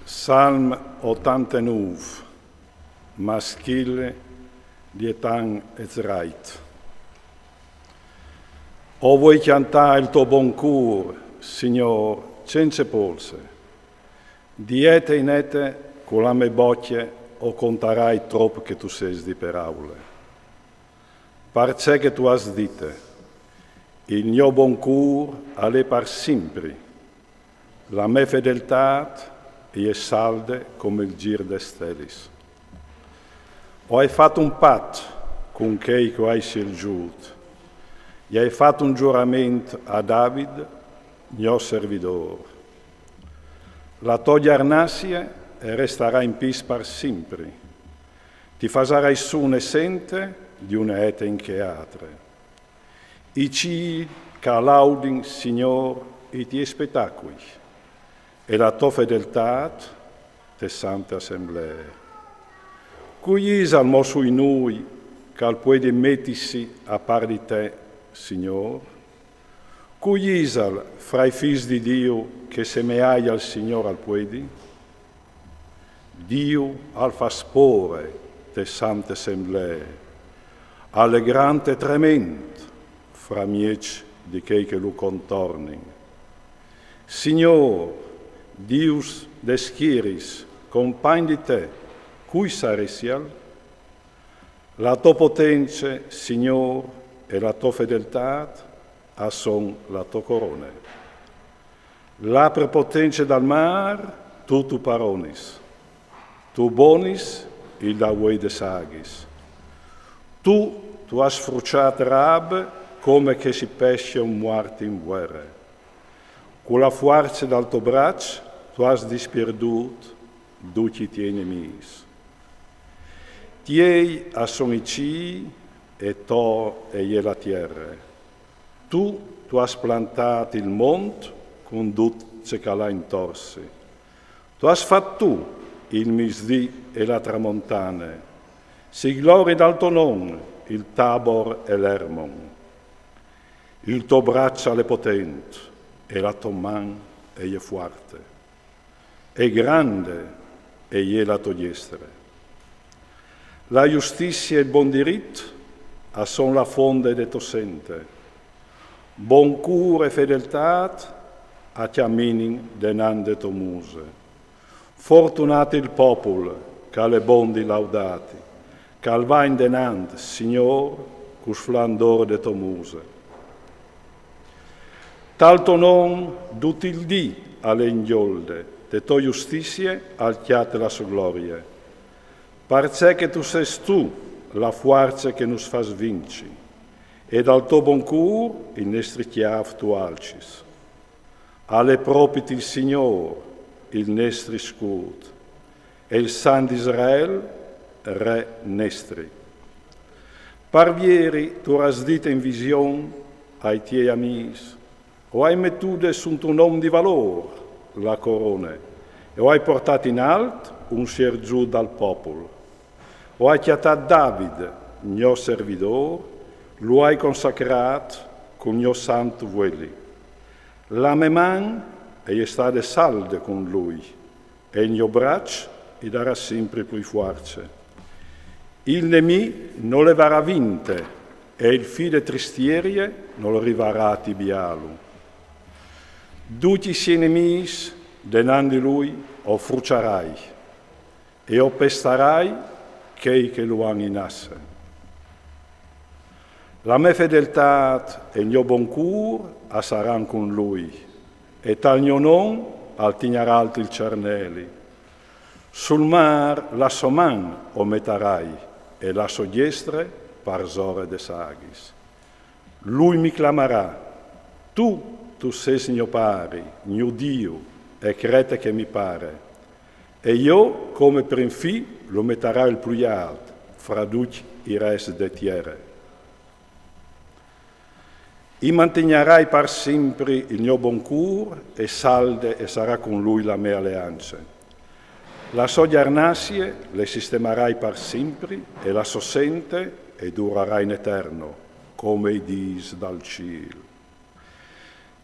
Psalm 89, maschile di Etan Ezrait. O vuoi cantare il tuo buon cuore, Signor, senza polse, diete in ete con la mia bocche o contarai troppo che tu sei di parole. Parce che tu has dite, il mio buon cuore alle par sempre, la mia fedeltà è salde come il gir de stelis. O hai fatto un patto con chi che hai scelto, e hai fatto un giuramento a David, mio servitore. La tua giarnasia resterà in pis per sempre. Ti fasarai su un essente di una ete in che altre. I ci che laudin, Signor, i tuoi spettacoli e la tua fedeltà te sante assemblee. Cui al mo sui noi che al puoi mettersi a par di te, Signor? Cui isal fra i figli di Dio che semeai al Signor al puedi? Dio al fa spore te sante assemblee, allegrante tremendo fra mieci di che lo contornin. Signor, Dius deschiris, compagni di te, cui saresial? La tua potenza, Signor, e la tua fedeltà son la tua corona. La prepotenza dal mar, tu paronis. Tu bonis, il da vuoi de sagis. Tu has fruciato rab come che si pesce un morto in guerra. Con la forza dal tuo braccio, tu has disperdut tutti i tuoi nemici. Tiei a somici e to e la terra. Tu has plantato il monte con tutte che l'ha intorse. Tu has fatto tu il misdì e la tramontana. Si gloria dal tuo nome il Tabor e l'Hermon. Il tuo braccio è potente e la tua mano è forte. È grande e la tua destra. La giustizia e il buon diritto sono la fonte de tuo sente. Buon cuore e fedeltà a cammini denande tuo muse. Fortunato il popolo che le bondi laudati, che al va in denande, Signor, cus flandore de tuo muse. Tal tuo non tutti il dì alle ingiolde, de tua giustizia al chiate la sua gloria. Parce che tu sei tu la forza che nos fas vinci, e dal tuo buon cuore il nostro chiav tu alcis. Alle propiti il Signore, il nostro scudo, e il San d'Israel, re nestri. Parvieri tu has dite in visione ai tuoi amici, o hai mettuto su tuo nome di valore la corona, e o hai portato in alto un ser giù dal popolo. O hai chiatato David, mio servitore, lo hai consacrato con mio santo vueli. La mia mano è stata salda con lui, e il mio braccio gli darà sempre più forza. Il nemico non le varrà vinte, e il fide tristierie non lo rivarrà a tibialo. Tutti i suoi nemici, denandi lui, o fruciarai, e o pestarai che lo hanno in asse. La mia fedeltà e il mio buon cuore saranno con lui, e tal mio nome altignerà alto il cernelli. Sul mar la sua mano o metterai, e la sua destra parzore de sagis. Lui mi clamerà, tu sei mio pari, mio Dio, e crete che mi pare. E io, come per infì, lo metterà il più alto, fra tutti i resti de terra. I mantegnerai per sempre il mio buon cuore e salde e sarà con lui la mia alleanza. La sua giarnasia le sistemerai per sempre e la sua sente e durerà in eterno, come dis dal cielo.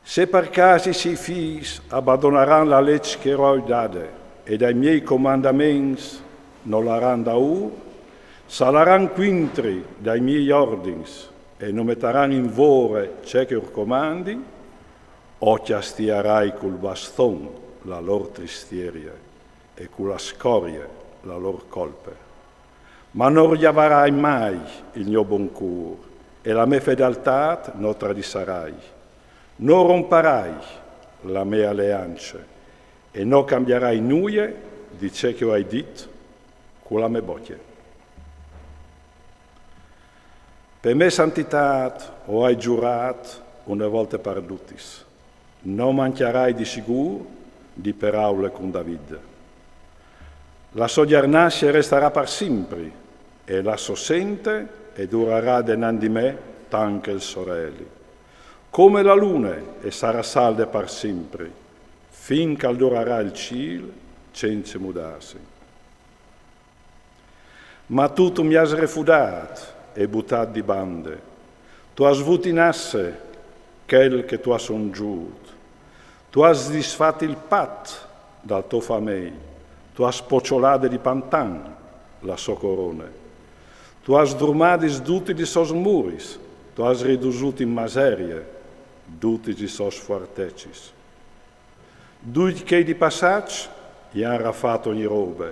Se per caso i figli abbandoneranno la legge che ho data e dai miei comandamenti non l'aran daur, salaran quintri dai miei ordins e non metteran in vore ciò che comandi, o castiarai col baston la loro tristieria e con la scoria la loro colpe. Ma non riavarai mai il mio buon cuore e la mia fedeltà non tradisarai. Non romperai la mia alleanza e non cambierai nulla di ciò che hai detto con la mia bocca. Per me santità ho hai giurato una volta perdutis. Non mancherai di sicuro di parole con David. La sua giornata resterà per sempre e la sua sente e durerà denanzi di me tanto il sorelli. Come la luna e sarà salda per sempre, finché durerà il cielo senza mudarsi. Ma tu mi hai refudato e buttato di bande. Tu hai svutinasse quel che tu hai songiuto. Tu hai disfatto il patto dal tuo famei. Tu hai spocciolato di pantan la sua corona. Tu hai sdrumato tutti i suoi muri. Tu hai riduciuto in miseria tutti i suoi fortecci. Tutti che di passaggio gli hanno raffatto ogni roba.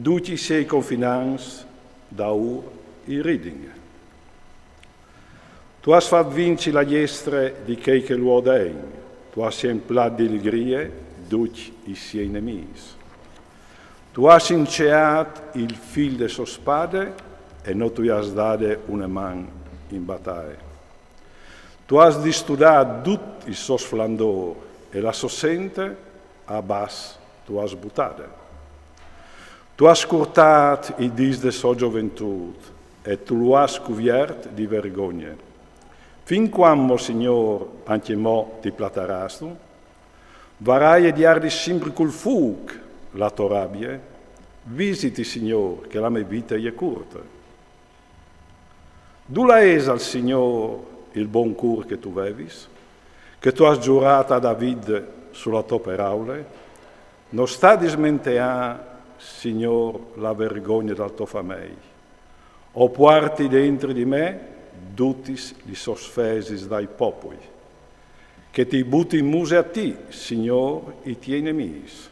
Tutti i sei confinanti da ora i riding. Tu hai fatto vincere la destra di chi che lo odein. Tu hai semplato di allegria tutti i suoi nemici. Tu hai inceato il filo delle sue spade e non tu hai dato una mano in battaglia. Tu hai distudato tutto il suo splendore e la sua sente a basso tu hai buttato. Tu hai scurtato i dis della sua gioventù e tu lo hai scoperto di vergogna. Fin quando, Signore, anche mo ti plateras tu, varai e diardi sempre col fuoco la tua rabbia, visiti, Signore, che la mia vita è corta. Dula es al Signore il buon cuore che tu avevis, che tu hai giurato a David sulla tua parola, non sta di smenteare, Signore, la vergogna dal tuo famiglia, o porti dentro di me tutti i sosfesi dai popoli, che ti butti in muse a te, Signore, i tuoi nemici,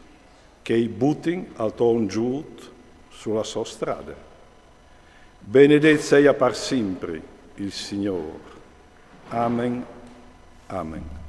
che i butti al tuo ungiuto sulla sua strada. Benedetto sia per sempre il Signore. Amen. Amen.